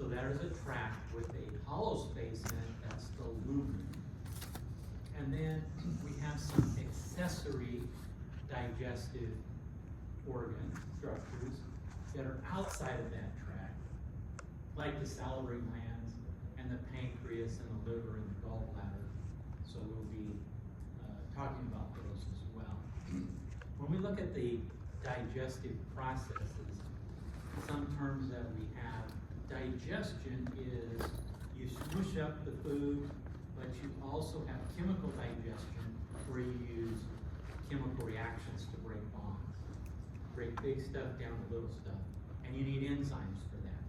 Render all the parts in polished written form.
So there is a tract with a hollow space in it, that's the lumen. And then we have some accessory digestive organ structures that are outside of that tract, like the salivary glands and the pancreas and the liver and the gallbladder. So we'll be talking about those as well. When we look at the digestive processes, some terms that we have, digestion is you smush up the food, but you also have chemical digestion where you use chemical reactions to break bonds. Break big stuff down to little stuff, and you need enzymes for that.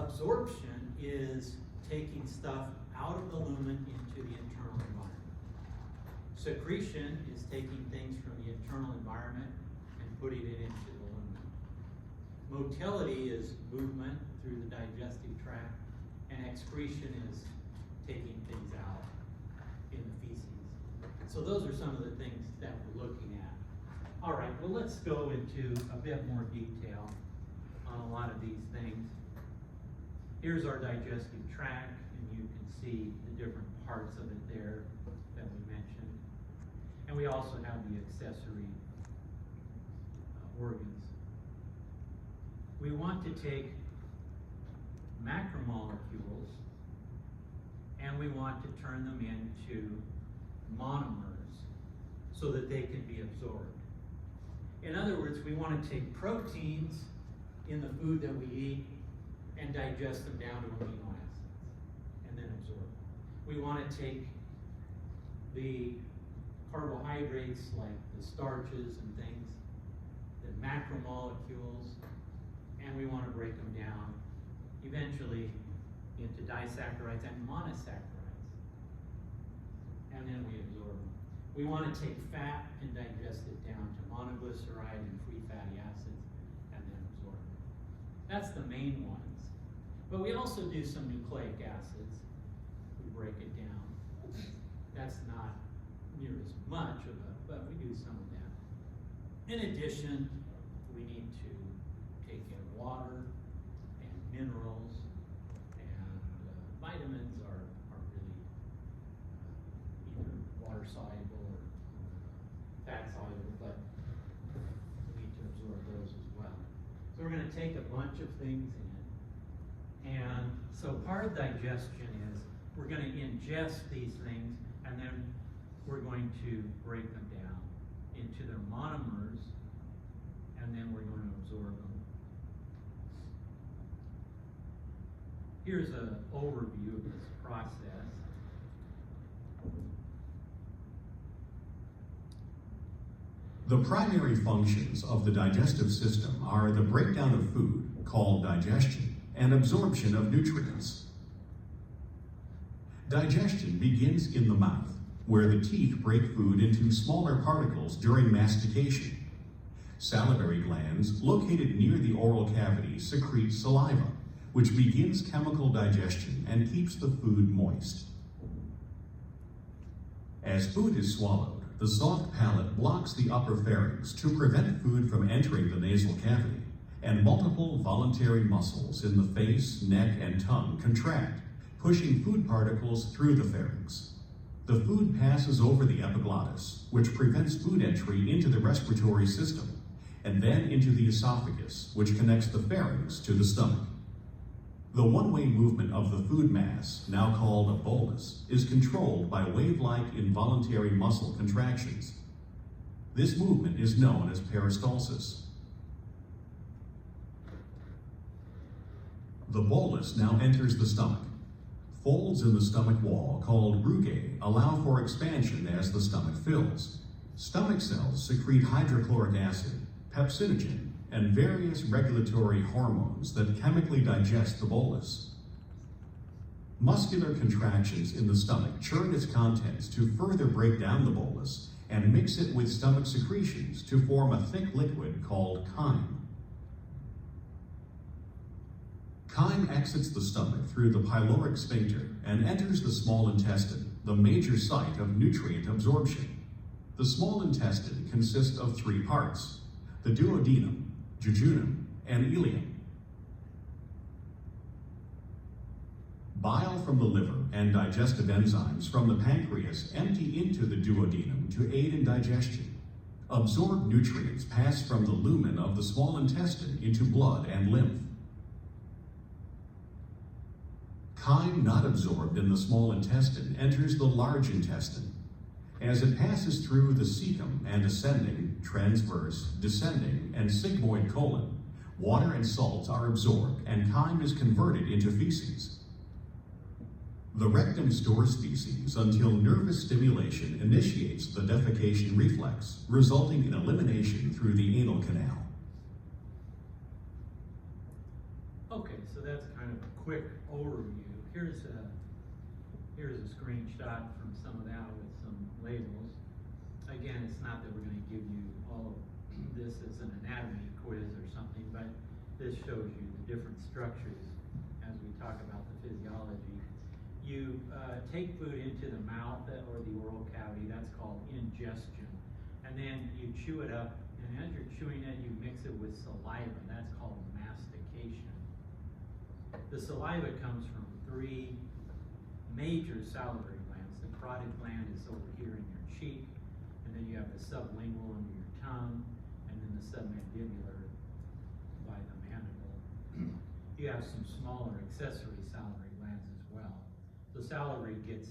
Absorption is taking stuff out of the lumen into the internal environment. Secretion is taking things from the internal environment and putting it into the lumen. Motility is movement through the digestive tract, and excretion is taking things out in the feces. So those are some of the things that we're looking at. All right, well, let's go into a bit more detail on a lot of these things. Here's our digestive tract, and you can see the different parts of it there that we mentioned. And we also have the accessory organs. We want to take macromolecules and we want to turn them into monomers so that they can be absorbed. In other words, we want to take proteins in the food that we eat and digest them down to amino acids and then absorb them. We want to take the carbohydrates like the starches and things, the macromolecules, and we want to break them down eventually into disaccharides and monosaccharides. And then we absorb them. We want to take fat and digest it down to monoglyceride and free fatty acids and then absorb them. That's the main ones. But we also do some nucleic acids. We break it down. That's not near as much of it, but we do some of that. In addition, we need to take in water and minerals, and vitamins are really either water soluble or fat soluble, but we need to absorb those as well. So we're going to take a bunch of things in. And so part of digestion is we're going to ingest these things, and then we're going to break them down into their monomers, and then we're going to absorb them. Here's an overview of this process. The primary functions of the digestive system are the breakdown of food, called digestion, and absorption of nutrients. Digestion begins in the mouth, where the teeth break food into smaller particles during mastication. Salivary glands located near the oral cavity secrete saliva, which begins chemical digestion and keeps the food moist. As food is swallowed, the soft palate blocks the upper pharynx to prevent food from entering the nasal cavity, and multiple voluntary muscles in the face, neck, and tongue contract, pushing food particles through the pharynx. The food passes over the epiglottis, which prevents food entry into the respiratory system, and then into the esophagus, which connects the pharynx to the stomach. The one-way movement of the food mass, now called a bolus, is controlled by wave-like involuntary muscle contractions. This movement is known as peristalsis. The bolus now enters the stomach. Folds in the stomach wall, called rugae, allow for expansion as the stomach fills. Stomach cells secrete hydrochloric acid, pepsinogen, and various regulatory hormones that chemically digest the bolus. Muscular contractions in the stomach churn its contents to further break down the bolus and mix it with stomach secretions to form a thick liquid called chyme. Chyme exits the stomach through the pyloric sphincter and enters the small intestine, the major site of nutrient absorption. The small intestine consists of three parts: the duodenum, jejunum, and ileum. Bile from the liver and digestive enzymes from the pancreas empty into the duodenum to aid in digestion. Absorbed nutrients pass from the lumen of the small intestine into blood and lymph. Chyme not absorbed in the small intestine enters the large intestine. As it passes through the cecum and ascending, transverse, descending, and sigmoid colon, water and salts are absorbed and chyme is converted into feces. The rectum stores feces until nervous stimulation initiates the defecation reflex, resulting in elimination through the anal canal. Okay, so that's kind of a quick overview. Here's a screenshot from some of that with some labels. Again, it's not that we're going to give you all of this as an anatomy quiz or something, but this shows you the different structures as we talk about the physiology. You take food into the mouth or the oral cavity, that's called ingestion. And then you chew it up, and as you're chewing it, you mix it with saliva, that's called mastication. The saliva comes from three major salivary glands. The carotid gland is over here in your cheek, and then you have the sublingual under your tongue, and then the submandibular by the mandible. You have some smaller accessory salivary glands as well. So salivary gets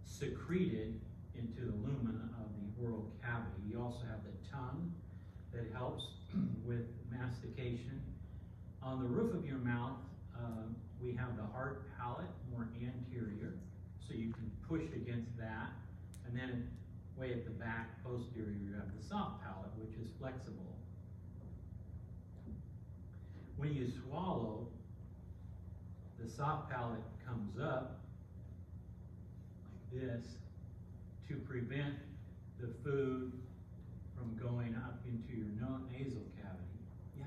secreted into the lumen of the oral cavity. You also have the tongue that helps with mastication. On the roof of your mouth, we have the hard palate, more anterior, so you can push against that. And then way at the back, posterior, you have the soft palate, which is flexible. When you swallow, the soft palate comes up like this to prevent the food from going up into your nasal cavity. Yeah.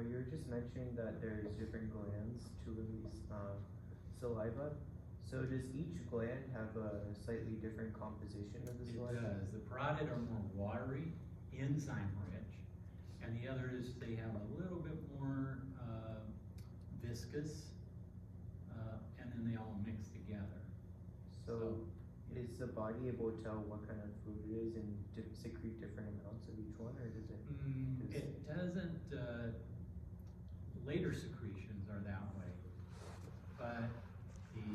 You were just mentioning that there's different glands to release saliva. So does each gland have a slightly different composition of the saliva? It does. The parotid are more watery, enzyme rich, and the others, they have a little bit more viscous, and then they all mix together. So is the body able to tell what kind of food it is and secrete different amounts of each one, or does it? It doesn't. Later secretions are that way, but I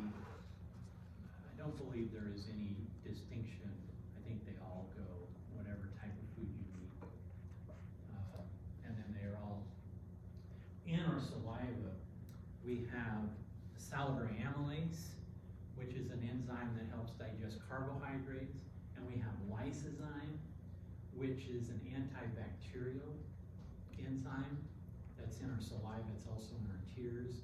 don't believe there is any distinction. I think they all go whatever type of food you eat, and then they are all in our saliva. We have salivary amylase, which is an enzyme that helps digest carbohydrates, and we have lysozyme, which is an antibacterial enzyme that's in our saliva. It's also in our tears.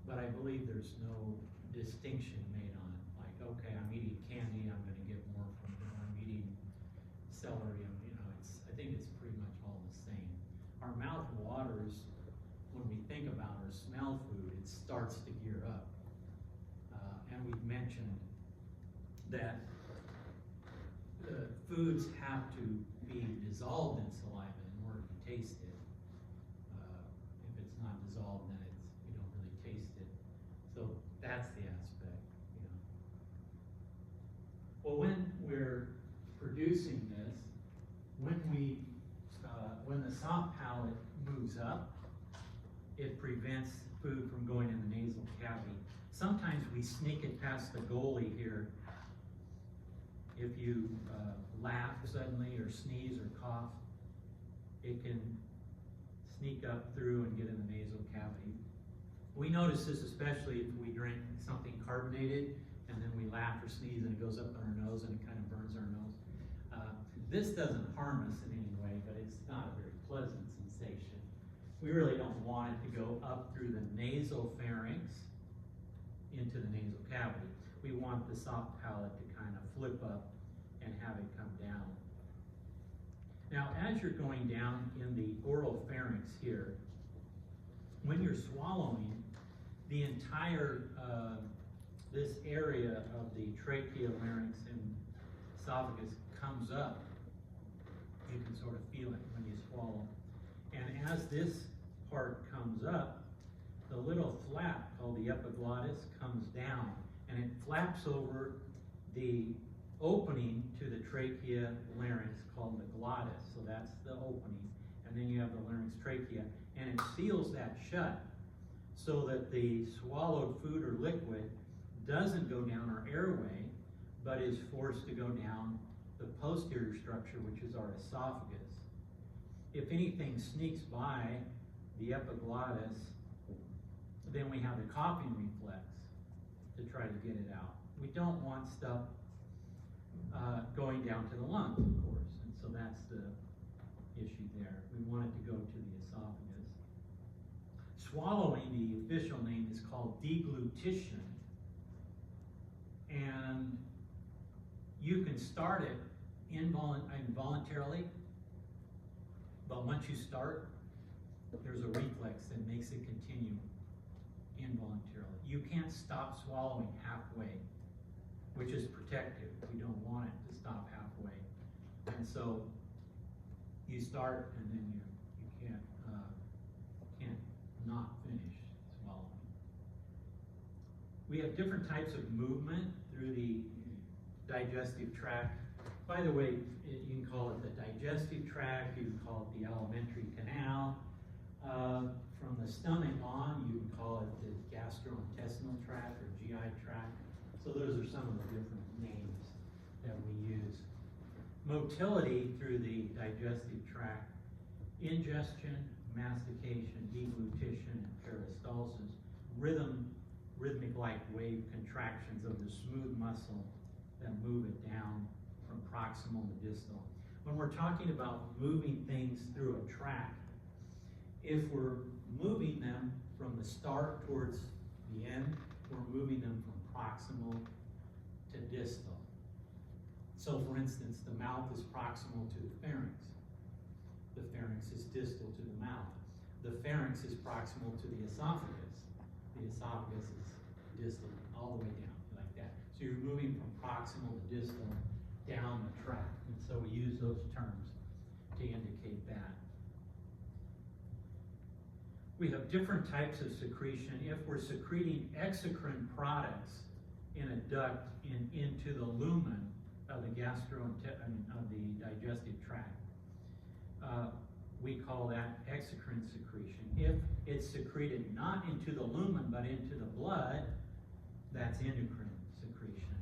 But I believe there's no distinction made on it. Like, okay, I'm eating candy, I'm going to get more from it. I'm eating celery, I think it's pretty much all the same. Our mouth waters when we think about or smell food. It starts to gear up. And we've mentioned that the foods have to be dissolved in saliva in order to taste it. If it's not dissolved, then we don't really taste it. So that's the aspect, Well, when we're producing this, when the soft palate moves up, it prevents food from going in the nasal cavity. Sometimes we sneak it past the goalie here. If you laugh suddenly or sneeze or cough, it can sneak up through and get in the nasal cavity. We notice this especially if we drink something carbonated and then we laugh or sneeze and it goes up in our nose and it kind of burns our nose. This doesn't harm us in any way, but it's not a very pleasant sensation. We really don't want it to go up through the nasal pharynx into the nasal cavity. We want the soft palate to kind of flip up and have it come down. Now, as you're going down in the oral pharynx here, when you're swallowing, the entire, this area of the trachea, larynx, and esophagus comes up. You can sort of feel it when you swallow. And as this part comes up, the little flap called the epiglottis comes down and it flaps over the opening to the trachea larynx called the glottis. So that's the opening. And then you have the larynx trachea, and it seals that shut so that the swallowed food or liquid doesn't go down our airway, but is forced to go down the posterior structure, which is our esophagus. If anything sneaks by the epiglottis, then we have the coughing reflex to try to get it out. We don't want stuff going down to the lungs, of course, and so that's the issue there. We want it to go to the esophagus. Swallowing, the official name, is called deglutition, and you can start it involuntarily, but once you start, there's a reflex that makes it continue involuntarily. You can't stop swallowing halfway, which is protective. We don't want it to stop halfway. And so you start and then you can't not finish swallowing. We have different types of movement through the digestive tract. By the way, you can call it the digestive tract, you can call it the alimentary canal. From the stomach on, you can call it the gastrointestinal tract or GI tract. So those are some of the different names that we use. Motility through the digestive tract: ingestion, mastication, deglutition, and peristalsis. Rhythmic-like wave contractions of the smooth muscle that move it down from proximal to distal. When we're talking about moving things through a tract, if we're moving them from the start towards the end, we're moving them from proximal to distal. So for instance, the mouth is proximal to the pharynx. The pharynx is distal to the mouth. The pharynx is proximal to the esophagus. The esophagus is distal all the way down, like that. So you're moving from proximal to distal down the tract. And so we use those terms to indicate that. We have different types of secretion. If we're secreting exocrine products in a duct into the lumen of the of the digestive tract, we call that exocrine secretion. If it's secreted not into the lumen but into the blood, that's endocrine secretion.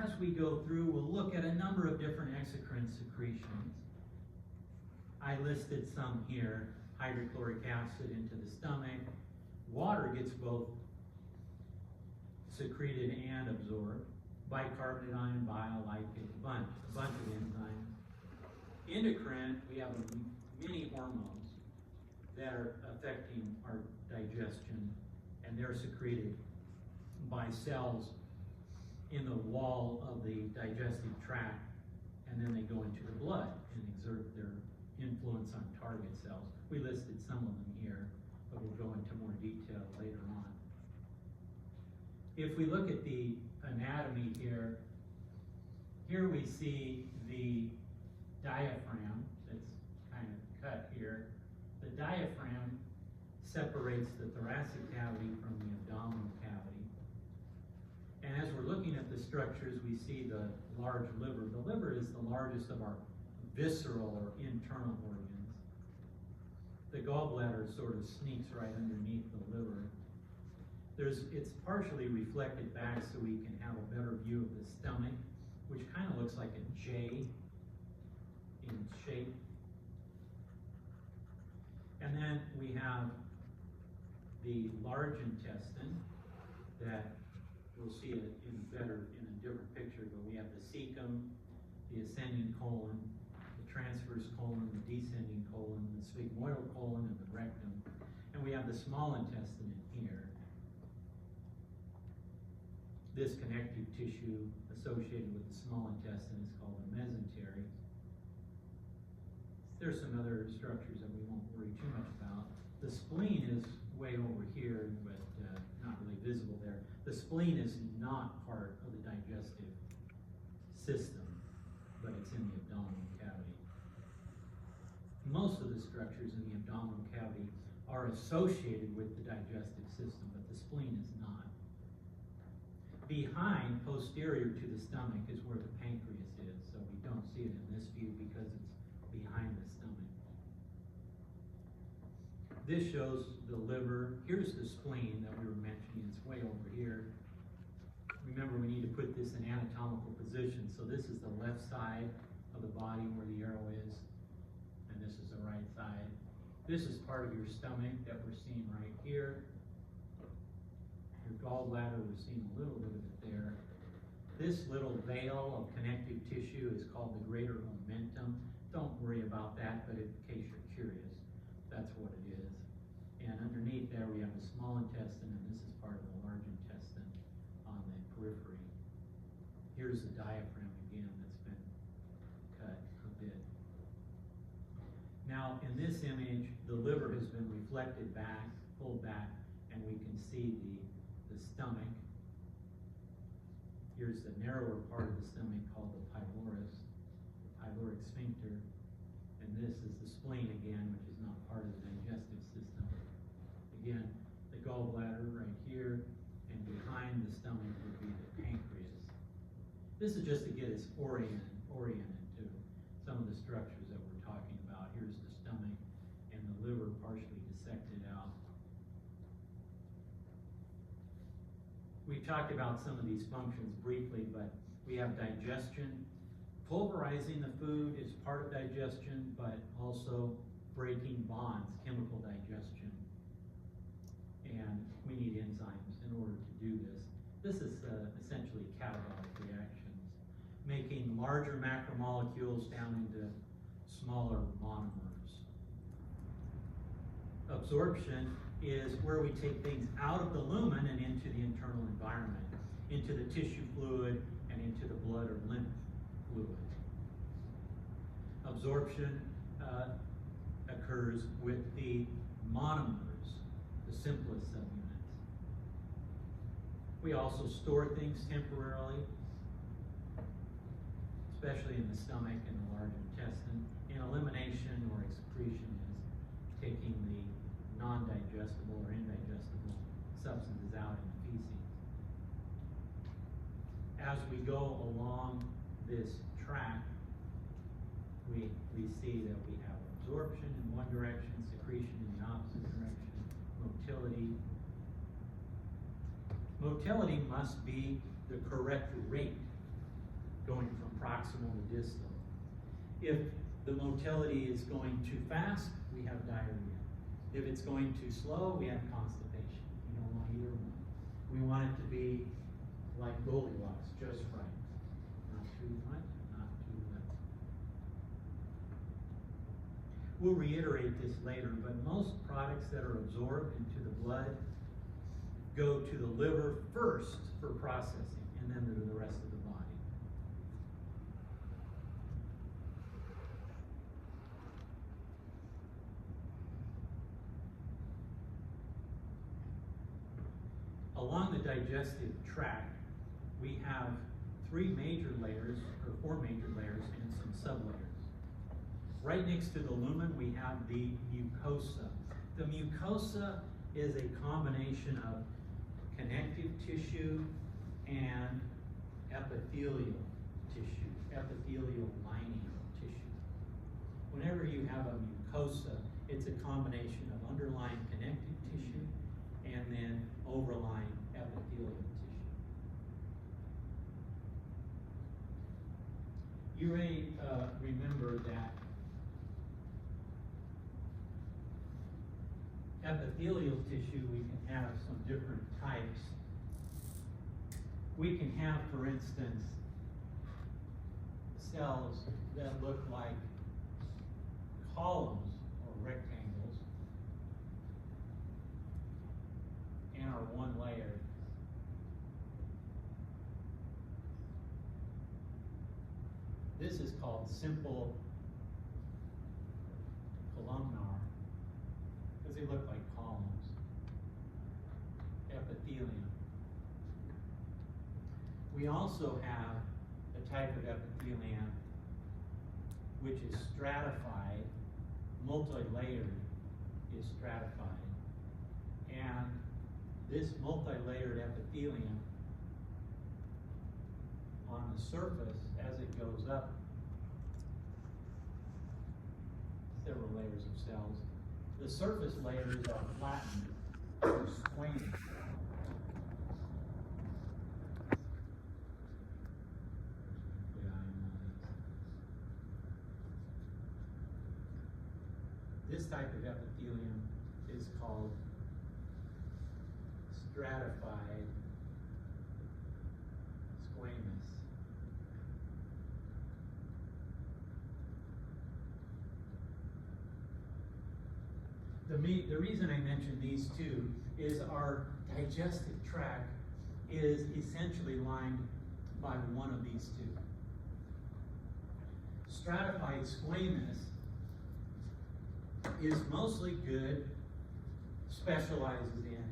As we go through, we'll look at a number of different exocrine secretions. I listed some here. Hydrochloric acid into the stomach. Water gets both secreted and absorbed. Bicarbonate ion, bile, lipase, a bunch of enzymes. Endocrine, we have many hormones that are affecting our digestion, and they're secreted by cells in the wall of the digestive tract, and then they go into the blood and exert their influence on target cells. We listed some of them here, but we'll go into more detail later on. If we look at the anatomy here we see the diaphragm that's kind of cut here. The diaphragm separates the thoracic cavity from the abdominal cavity. And as we're looking at the structures, we see the large liver. The liver is the largest of our visceral or internal organs. The gallbladder sort of sneaks right underneath the liver. It's partially reflected back so we can have a better view of the stomach, which kind of looks like a J in shape. And then we have the large intestine that we'll see it in a different picture, but we have the cecum, the ascending colon, the transverse colon, the descending colon, the sphygmoidal colon, and the rectum. And we have the small intestine in here. This connective tissue associated with the small intestine is called the mesentery. There's some other structures that we won't worry too much about. The spleen is way over here, but not really visible there. The spleen is not part of the digestive system, but it's in the abdominal cavity. Most of the structures in the abdominal cavity are associated with the digestive system, but the spleen is not. Behind, posterior to the stomach, is where the pancreas is, so we don't see it in this view because it's behind the stomach. This shows the liver. Here's the spleen that we were mentioning. It's way over here. Remember, we need to put this in anatomical position. So this is the left side of the body where the arrow is, and this is the right side. This is part of your stomach that we're seeing right here. Your gallbladder, we're seeing a little bit of it there. This little veil of connective tissue is called the greater omentum. Don't worry about that, but in case you're curious, that's what it is. And underneath there, we have the small intestine, and this is part of the large intestine on the periphery. Here's the diaphragm again that's been cut a bit. Now, in this image, the liver has been reflected back, pulled back, and we can see the stomach. Here's the narrower part of the stomach called the pylorus, the pyloric sphincter. And this is the spleen again, which is not part of the digestive system. Again, the gallbladder right here, and behind the stomach would be the pancreas. This is just to get us oriented to some of the structures that we're talking about. Here's the stomach and the liver partially dissected out. We talked about some of these functions briefly, but we have digestion. Pulverizing the food is part of digestion, but also breaking bonds, chemical digestion. And we need enzymes in order to do this. This is essentially catabolic reactions, making larger macromolecules down into smaller monomers. Absorption is where we take things out of the lumen and into the internal environment, into the tissue fluid and into the blood or lymph fluid. Absorption occurs with the monomers, the simplest subunits. We also store things temporarily, especially in the stomach and the large intestine. And elimination or excretion is taking the non-digestible or indigestible substances out in the feces. As we go along this track, we see that we have absorption in one direction, secretion in the opposite direction, motility. Motility must be the correct rate going from proximal to distal. If the motility is going too fast, we have diarrhea. If it's going too slow, we have constipation. We don't want either one. We want it to be like Goldilocks, just right. Not too much, not too little. We'll reiterate this later, but most products that are absorbed into the blood go to the liver first for processing, and then to the rest of the body. Along the digestive tract, we have four major layers and some sublayers. Right next to the lumen, we have the mucosa. The mucosa is a combination of connective tissue and epithelial tissue, epithelial lining tissue. Whenever you have a mucosa, it's a combination of underlying connective tissue and then overlying epithelial tissue. You may remember that epithelial tissue, we can have some different types. We can have, for instance, cells that look like columns or rectangles and are one layer. This is called simple columnar because they look like columns. Epithelium. We also have a type of epithelium which is stratified, multi-layered, is stratified. And this multi-layered epithelium on the surface, as it goes up several layers of cells, the surface layers are flattened or squamous. This type of epithelium is called stratified squamous. The reason I mention these two is our digestive tract is essentially lined by one of these two. Stratified squamous is mostly good, specializes in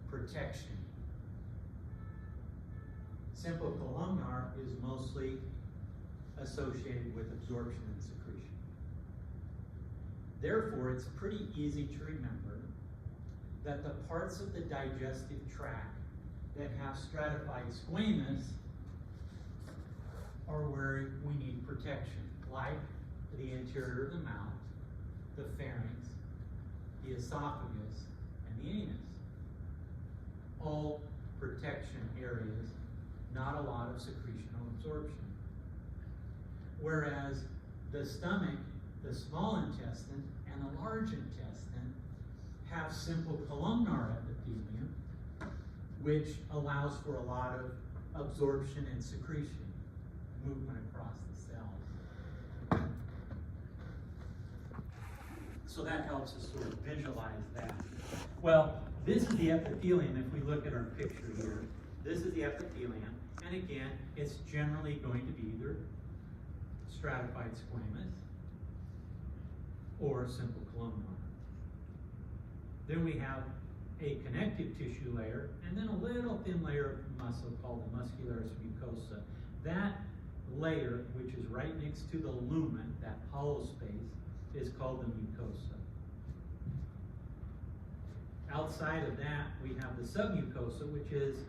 protection. Simple columnar is mostly associated with absorption and secretion. Therefore, it's pretty easy to remember that the parts of the digestive tract that have stratified squamous are where we need protection, like the interior of the mouth, the pharynx, the esophagus, and the anus. All protection areas, not a lot of secretion or absorption. Whereas the stomach, the small intestine, and the large intestine have simple columnar epithelium, which allows for a lot of absorption and secretion, movement across the cells. So that helps us sort of visualize that. Well, this is the epithelium if we look at our picture here. This is the epithelium, and again, it's generally going to be either stratified squamous or simple columnar. Then we have a connective tissue layer, and then a little thin layer of muscle called the muscularis mucosa. That layer, which is right next to the lumen, that hollow space, is called the mucosa. Outside of that, we have the submucosa, which is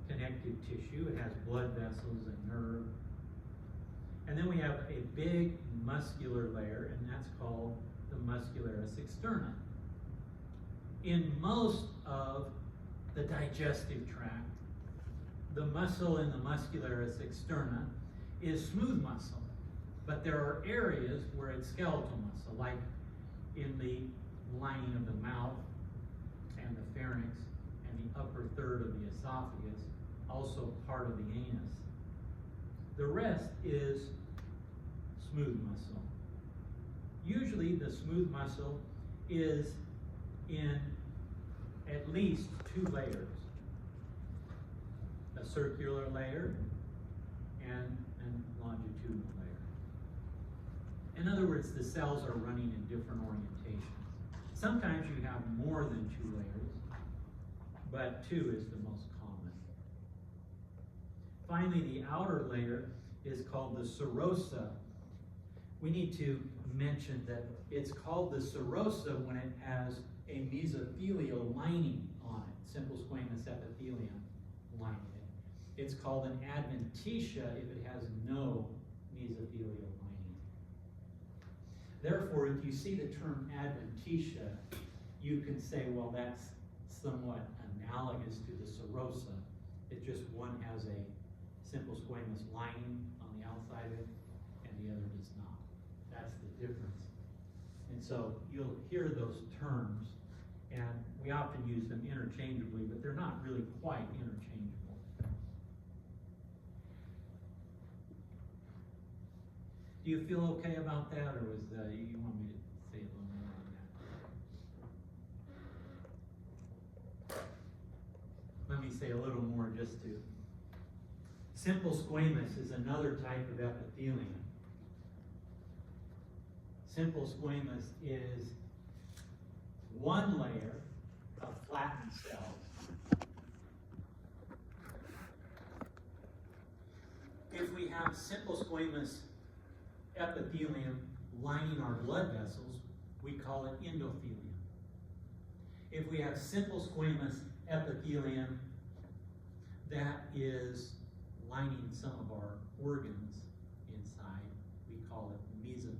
connective tissue. It has blood vessels and nerve. And then we have a big muscular layer, and that's called the muscularis externa. In most of the digestive tract, the muscle in the muscularis externa is smooth muscle, but there are areas where it's skeletal muscle, like in the lining of the mouth and the pharynx and the upper third of the esophagus, also part of the anus. The rest is smooth muscle. Usually the smooth muscle is in at least two layers, a circular layer and a longitudinal layer. In other words, the cells are running in different orientations. Sometimes you have more than two layers, but two is the most common. Finally, the outer layer is called the serosa. We need to mention that it's called the serosa when it has a mesothelial lining on it, simple squamous epithelium lining it. It's called an adventitia if it has no mesothelial lining. Therefore, if you see the term adventitia, you can say, well, that's somewhat analogous to the serosa. It's just one has a simple squamous lining on the outside of it, and the other does not. That's the difference. And so you'll hear those terms, and we often use them interchangeably, but they're not really quite interchangeable. Do you feel okay about that, or was you want me to say a little more on that? Let me say a little more just to. Simple squamous is another type of epithelium. Simple squamous is one layer of flattened cells. If we have simple squamous epithelium lining our blood vessels, we call it endothelium. If we have simple squamous epithelium, that is lining some of our organs inside, we call it mesothelium.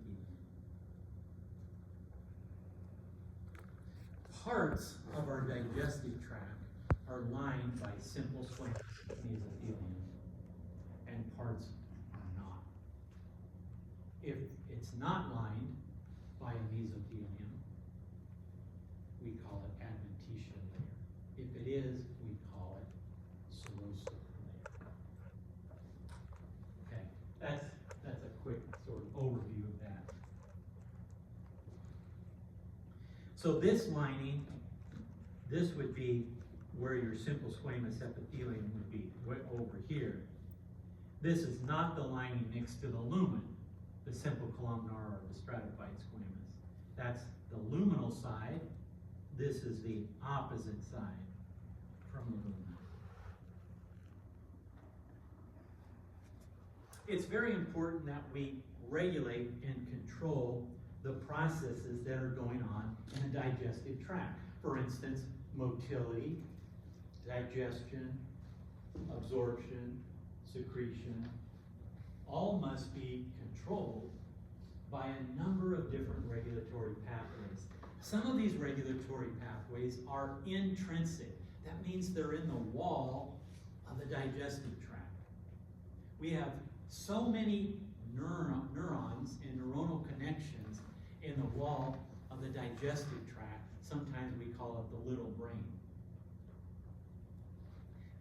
Parts of our digestive tract are lined by simple squamous mesothelium, and parts are not. If it's not lined by a mesothelium, we call it adventitial layer. If it is, we call it serosal layer. Okay, that's a quick sort of overview of that. So this lining, this would be where your simple squamous epithelium would be, over here. This is not the lining next to the lumen, the simple columnar or the stratified squamous. That's the luminal side. This is the opposite side from the lumen. It's very important that we regulate and control the processes that are going on in the digestive tract. For instance, motility, digestion, absorption, secretion, all must be controlled by a number of different regulatory pathways. Some of these regulatory pathways are intrinsic. That means they're in the wall of the digestive tract. We have so many neurons and neuronal connections in the wall of the digestive tract. Sometimes we call it the little brain.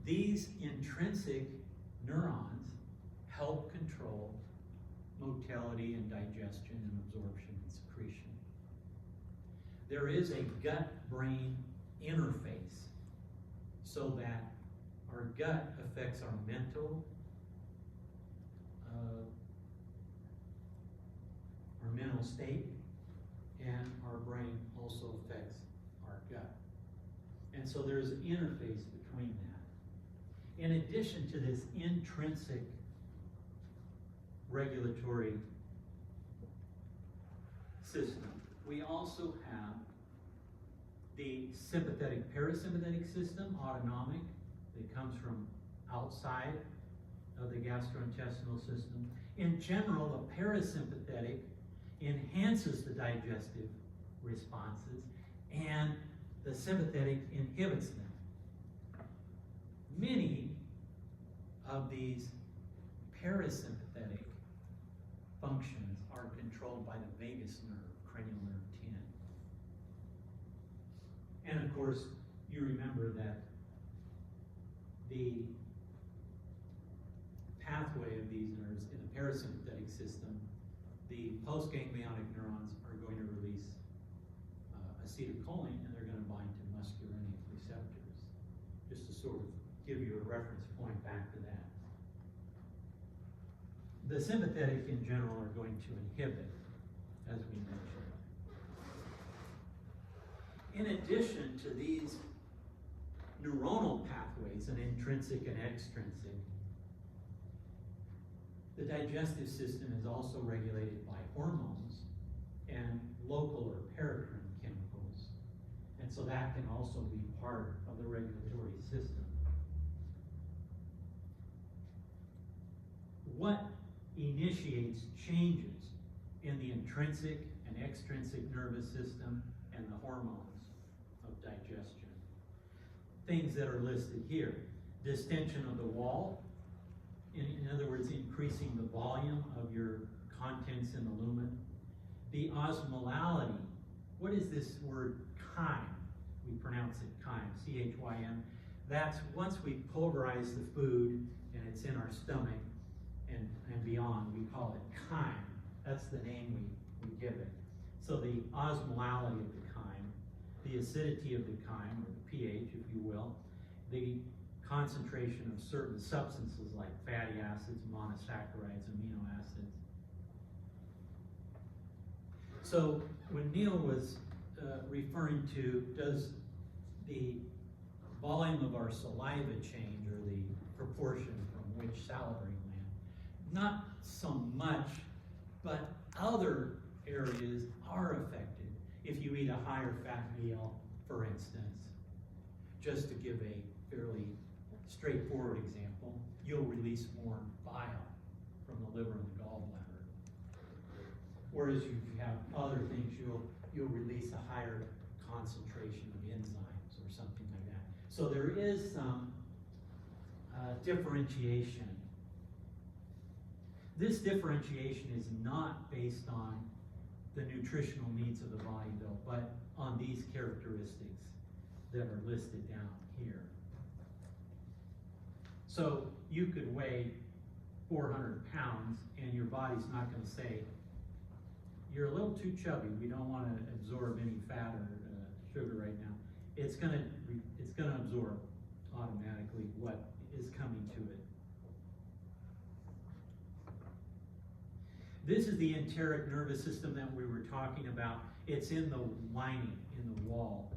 These intrinsic neurons help control motility and digestion and absorption and secretion. There is a gut-brain interface so that our gut affects our mental, state, and our brain also affects our gut. And so there's an interface between that. In addition to this intrinsic regulatory system, we also have the sympathetic parasympathetic system, autonomic, that comes from outside of the gastrointestinal system. In general, the parasympathetic enhances the digestive responses, and the sympathetic inhibits them. Many of these parasympathetic functions are controlled by the vagus nerve, cranial nerve 10. And of course, you remember that the pathway of these nerves in the parasympathetic system, the postganglionic neurons are going to release acetylcholine, and they're going to bind to muscarinic receptors. Just to sort of give you a reference point back to that. The sympathetic in general are going to inhibit, as we mentioned. In addition to these neuronal pathways, an intrinsic and extrinsic, the digestive system is also regulated by hormones and local or paracrine chemicals. And so that can also be part of the regulatory system. What initiates changes in the intrinsic and extrinsic nervous system and the hormones of digestion? Things that are listed here. Distension of the wall, in other words, increasing the volume of your contents in the lumen. The osmolality. What is this word chyme? We pronounce it chyme, C-H-Y-M. That's once we pulverize the food and it's in our stomach and beyond, we call it chyme. That's the name we give it. So the osmolality of the chyme, the acidity of the chyme, or the pH, if you will, the concentration of certain substances like fatty acids, monosaccharides, amino acids. So when Neil was referring to, does the volume of our saliva change, or the proportion from which salivary gland? Not so much, but other areas are affected. If you eat a higher fat meal, for instance, just to give a fairly straightforward example, you'll release more bile from the liver and the gallbladder. Whereas if you have other things, you'll release a higher concentration of enzymes or something like that. So there is some differentiation. This differentiation is not based on the nutritional needs of the body though, but on these characteristics that are listed down here. So you could weigh 400 pounds and your body's not going to say, you're a little too chubby, we don't want to absorb any fat or sugar right now. It's going to absorb automatically what is coming to it. This is the enteric nervous system that we were talking about. It's in the lining, in the wall.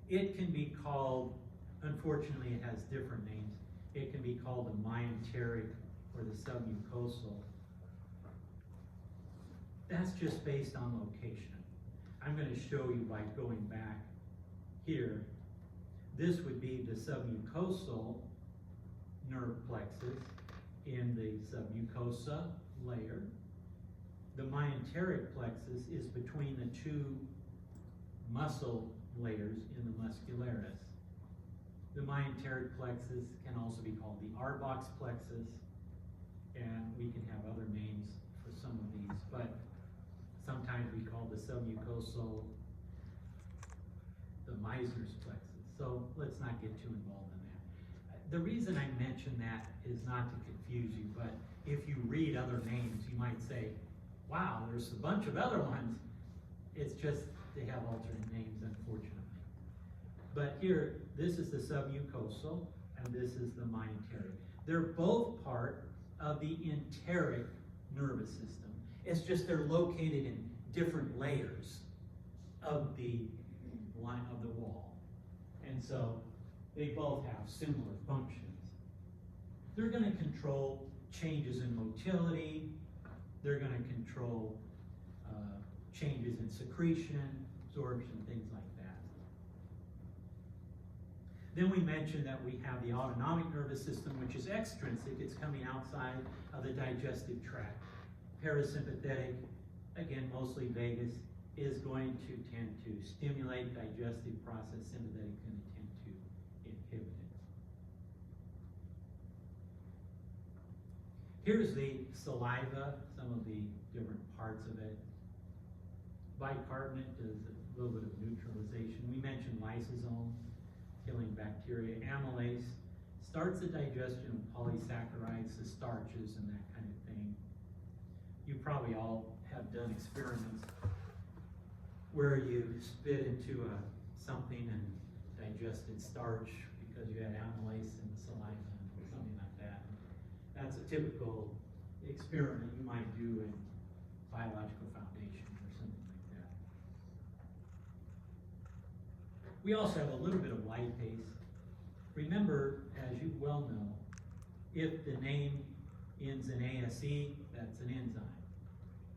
It can be called, unfortunately it has different names. It can be called the myenteric or the submucosal. That's just based on location. I'm going to show you by going back here. This would be the submucosal nerve plexus in the submucosa layer. The myenteric plexus is between the two muscle layers in the muscularis. The myenteric plexus can also be called the Arbox plexus, and we can have other names for some of these, but sometimes we call the submucosal the Meissner's plexus. So let's not get too involved in that. The reason I mention that is not to confuse you, but if you read other names, you might say, wow, there's a bunch of other ones. It's just they have alternate names, unfortunately. But here, this is the submucosal, and this is the myenteric. They're both part of the enteric nervous system. It's just they're located in different layers of the line of the wall. And so they both have similar functions. They're going to control changes in motility. They're going to control changes in secretion, absorption, things like that. Then we mentioned that we have the autonomic nervous system, which is extrinsic. It's coming outside of the digestive tract. Parasympathetic, again, mostly vagus, is going to tend to stimulate digestive process. Sympathetic is going to tend to inhibit it. Here's the saliva, some of the different parts of it. Bicarbonate does a little bit of neutralization. We mentioned lysosome, killing bacteria. Amylase starts the digestion of polysaccharides, the starches, and that kind of thing. You probably all have done experiments where you spit into something and digested starch because you had amylase in the saliva or something like that. That's a typical experiment you might do in biological foundation or something like that. We also have a little bit of lipase. Remember, as you well know, if the name ends in ASE, that's an enzyme.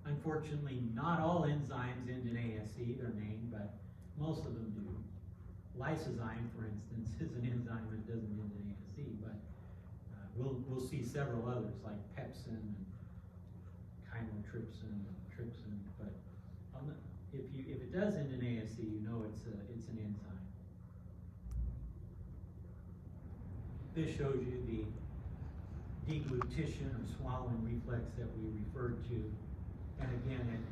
Unfortunately, not all enzymes end in ASE, they're named, but most of them do. Lysozyme, for instance, is an enzyme that doesn't end in ASE, but we'll see several others like pepsin and chymotrypsin and trypsin. But if it does end in ASE, you know it's an enzyme. This shows you the deglutition or swallowing reflex that we referred to. And again,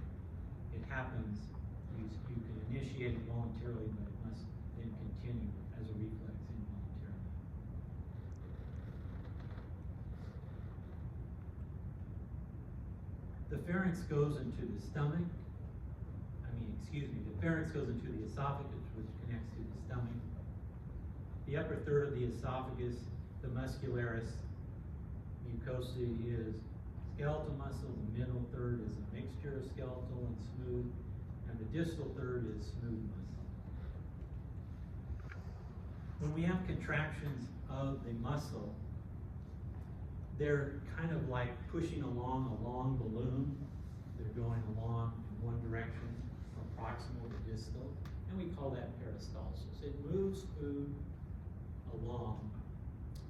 it happens, you can initiate it voluntarily, but it must then continue as a reflex involuntarily. The pharynx goes into the stomach. The pharynx goes into the esophagus, which connects to the stomach. The upper third of the esophagus, the muscularis mucosa, is skeletal muscle. The middle third is a mixture of skeletal and smooth, and the distal third is smooth muscle. When we have contractions of the muscle, they're kind of like pushing along a long balloon. They're going along in one direction, from proximal to distal. and we call that peristalsis. It moves food along.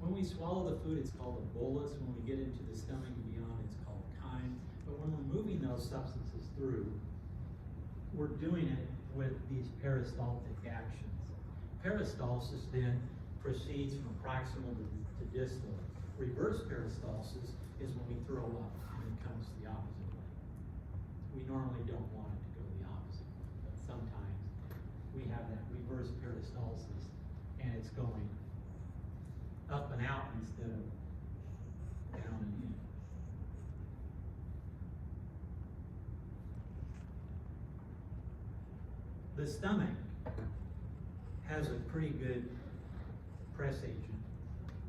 When we swallow the food, it's called a bolus. When we get into the stomach and beyond, it's called chyme. But when we're moving those substances through, we're doing it with these peristaltic actions. Peristalsis then proceeds from proximal to distal. Reverse peristalsis is when we throw up and it comes the opposite way. We normally don't want it to go the opposite way, but sometimes we have that reverse peristalsis and it's going up and out instead of down and in. The stomach has a pretty good press agent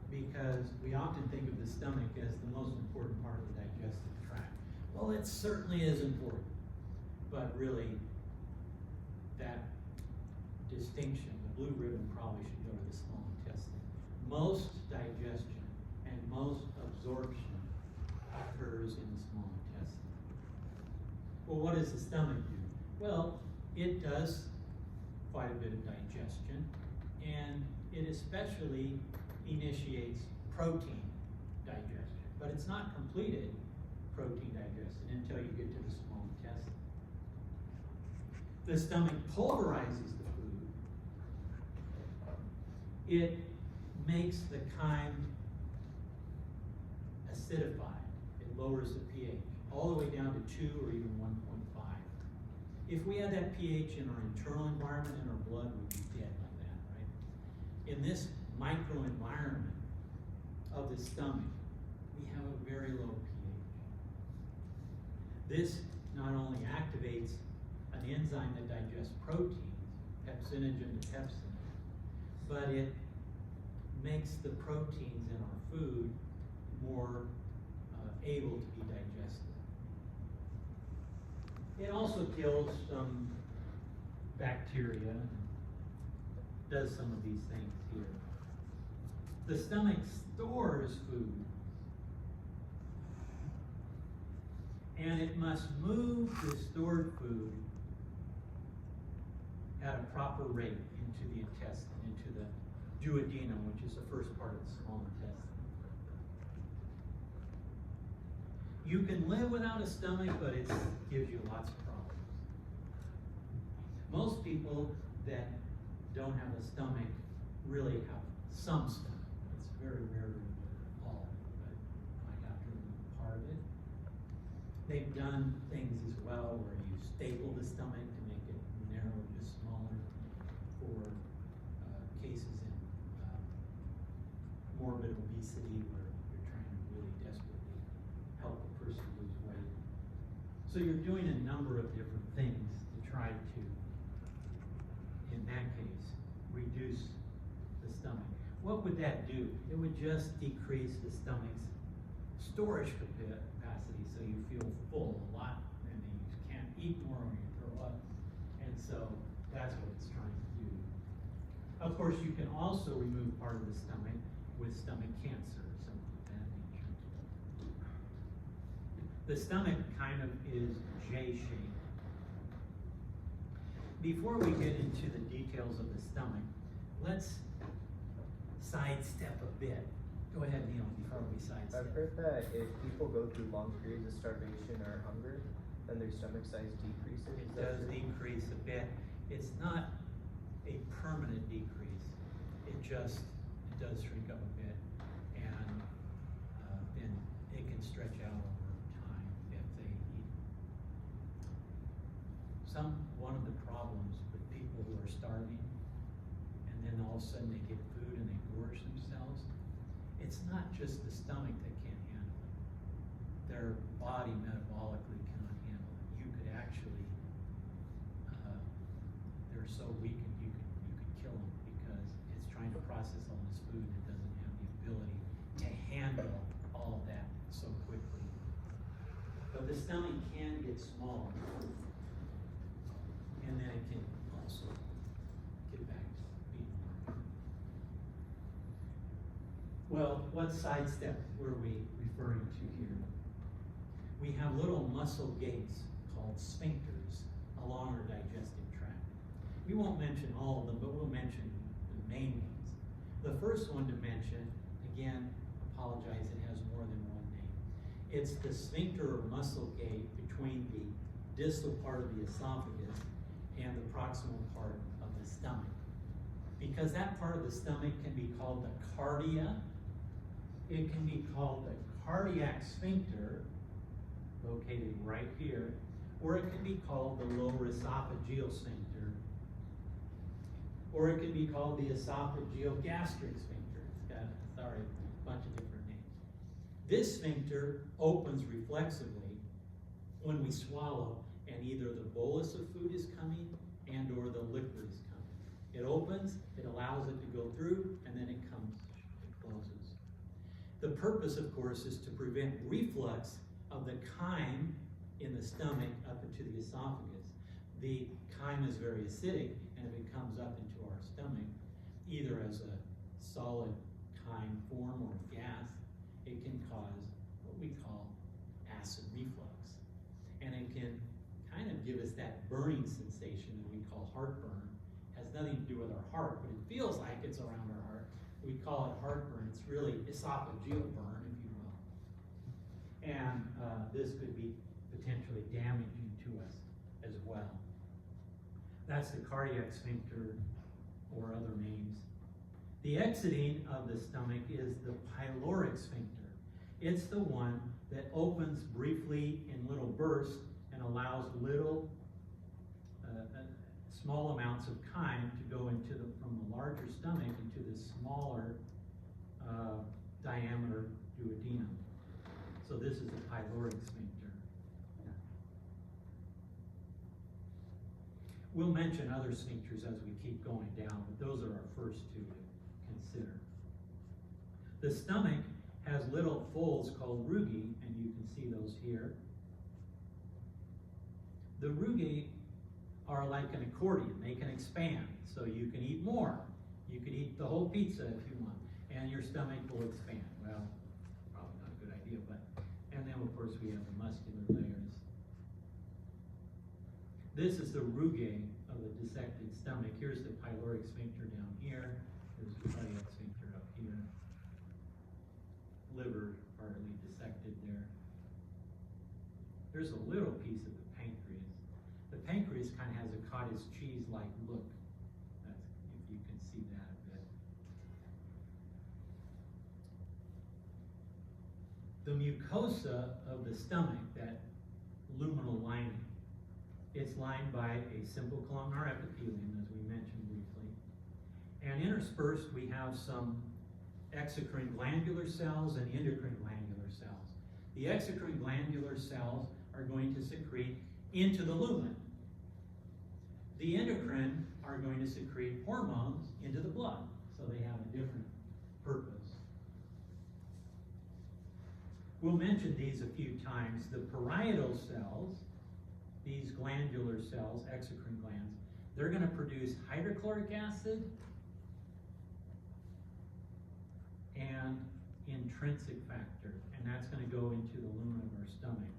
because we often think of the stomach as the most important part of the digestive tract. Well, it certainly is important, but really that distinction, the blue ribbon probably should go to the small intestine. Most digestion and most absorption occurs in the small intestine. Well, what does the stomach do? Well, it does quite a bit of digestion, and it especially initiates protein digestion. But it's not completed protein digestion until you get to the small intestine. The stomach pulverizes the food. It makes the chyme acidified. It lowers the pH all the way down to 2 or even 1.5. If we had that pH in our internal environment, in our blood, we'd be dead like that, right? In this microenvironment of the stomach, we have a very low pH. This not only activates an enzyme that digests proteins, pepsinogen to pepsin, but it makes the proteins in our food more able to be digested. It also kills some bacteria and does some of these things here. The stomach stores food, and it must move the stored food at a proper rate into the intestine, into the duodenum, which is the first part of the small intestine. You can live without a stomach, but it gives you lots of problems. Most people that don't have a stomach really have some stomach. It's very rare to all, but might have to remove part of it. They've done things as well where you staple the stomach to make it narrow, just smaller, for cases in morbid obesity where you're trying to really desperately help a person lose weight. So you're doing a number of different things to try to, in that case, reduce the stomach. What would that do? It would just decrease the stomach's storage capacity, so you feel full a lot, and then you can't eat more or you throw up. And so that's what it's trying to do. Of course, you can also remove part of the stomach with stomach cancer or something of that nature. The stomach kind of is J-shaped. Before we get into the details of the stomach, let's sidestep a bit. Go ahead, Neil, before we sidestep. I've heard that if people go through long periods of starvation or hunger, then their stomach size decreases. It does decrease a bit. It's not a permanent decrease. It does shrink up a bit, and then it can stretch out over time if they eat. One of the problems with people who are starving, and then all of a sudden they get food and they gorge themselves, it's not just the stomach that can't handle it. Their body metabolically cannot handle it. You could actually, they're so weakened you could kill them because it's trying to process all this food that doesn't have the ability to handle all of that so quickly. But the stomach can get smaller, and then it can also get back to being larger. Well, what sidestep were we referring to here? We have little muscle gates called sphincters along our digestive tract. We won't mention all of them, but we'll mention the main ones. The first one to mention, again, apologize, it has more than one name. It's the sphincter or muscle gate between the distal part of the esophagus and the proximal part of the stomach. Because that part of the stomach can be called the cardia, it can be called the cardiac sphincter, located right here, or it can be called the lower esophageal sphincter, or it can be called the esophageal gastric sphincter. It's got, sorry, a bunch of different names. This sphincter opens reflexively when we swallow and either the bolus of food is coming and or the liquid is coming. It opens, it allows it to go through, and then it closes. The purpose, of course, is to prevent reflux of the chyme in the stomach up into the esophagus. The chyme is very acidic, and if it comes up into our stomach, either as a solid chyme form or gas, it can cause what we call acid reflux. And it can kind of give us that burning sensation that we call heartburn. Has nothing to do with our heart, but it feels like it's around our heart. We call it heartburn. It's really esophageal burn, if you will. And this could be potentially damaging to us as well. That's the cardiac sphincter, or other names. The exiting of the stomach is the pyloric sphincter. It's the one that opens briefly in little bursts and allows little, small amounts of chyme to go into from the larger stomach into the smaller diameter duodenum. So this is the pyloric sphincter. We'll mention other sphincters as we keep going down, but those are our first two to consider. The stomach has little folds called rugae, and you can see those here. The rugae are like an accordion. They can expand, so you can eat more. You can eat the whole pizza if you want, and your stomach will expand. Well, probably not a good idea, but, and then of course we have the muscular layers. This is the rugae of the dissected stomach. Here's the pyloric sphincter down here. There's the cardiac sphincter up here. Liver partly dissected there. There's a little piece of the pancreas. The pancreas kind of has a cottage cheese-like look. That's, if you can see that a bit. The mucosa of the stomach, that luminal lining, it's lined by a simple columnar epithelium, as we mentioned briefly. And interspersed, we have some exocrine glandular cells and endocrine glandular cells. The exocrine glandular cells are going to secrete into the lumen. The endocrine are going to secrete hormones into the blood, so they have a different purpose. We'll mention these a few times. The parietal cells, these glandular cells, exocrine glands, they're going to produce hydrochloric acid and intrinsic factor, and that's going to go into the lumen of our stomach.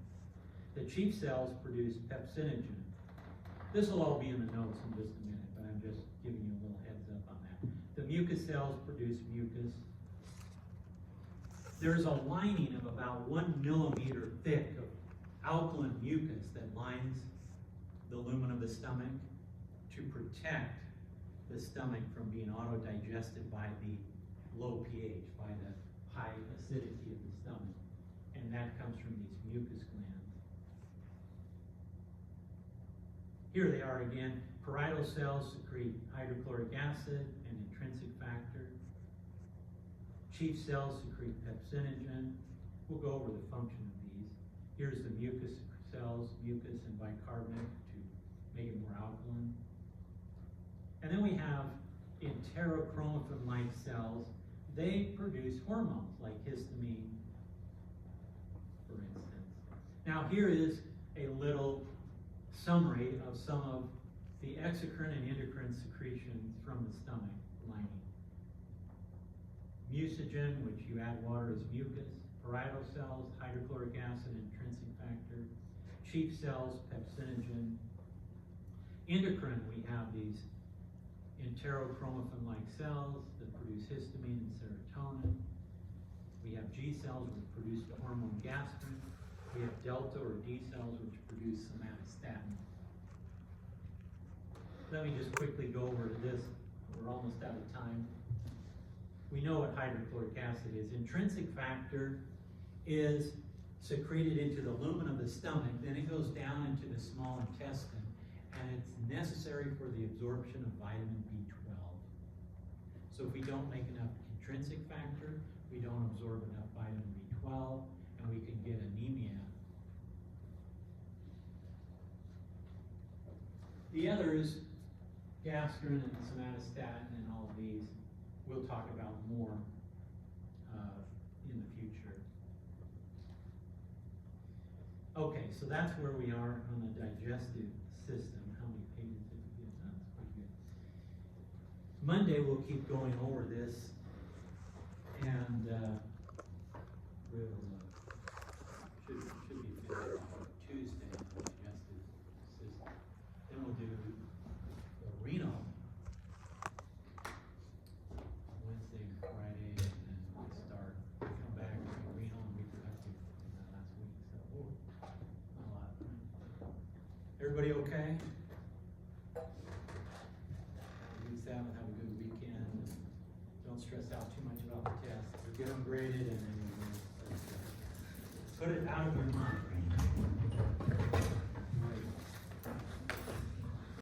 The chief cells produce pepsinogen. This will all be in the notes in just a minute, but I'm just giving you a little heads up on that. The mucus cells produce mucus. There's a lining of about 1 millimeter thick of alkaline mucus that lines the lumen of the stomach to protect the stomach from being auto-digested by the low pH, by the high acidity of the stomach. And that comes from these mucus glands. Here they are again. Parietal cells secrete hydrochloric acid and intrinsic factor. Chief cells secrete pepsinogen. We'll go over the function of these. Here's the mucus cells, mucus and bicarbonate to make it more alkaline. And then we have enterochromaffin-like cells. They produce hormones like histamine, for instance. Now here is a little summary of some of the exocrine and endocrine secretions from the stomach lining. Mucigen, which you add water, is mucus. Parietal cells, hydrochloric acid, intrinsic factor. Chief cells, pepsinogen. Endocrine, we have these enterochromaffin-like cells that produce histamine and serotonin. We have G cells which produce the hormone gastrin. We have delta or D cells which produce somatostatin. Let me just quickly go over this. We're almost out of time. We know what hydrochloric acid is. Intrinsic factor is secreted into the lumen of the stomach, then it goes down into the small intestine, and it's necessary for the absorption of vitamin B12. So if we don't make enough intrinsic factor, we don't absorb enough vitamin B12, and we can get anemia. The others, gastrin and somatostatin and all of these, we'll talk about more in the future. Okay, so that's where we are on the digestive system. How many pages did we get? That's pretty good. Monday we'll keep going over this, and we'll should be finished on Tuesday on the digestive system. Then we'll do the renal Wednesday and Friday, and then we'll start. Come back to renal and reproductive last week. So not a lot. Everybody okay? Good Sabbath. Have a good weekend. Don't stress out too much about the test. Get them graded, and then put it out of your mind.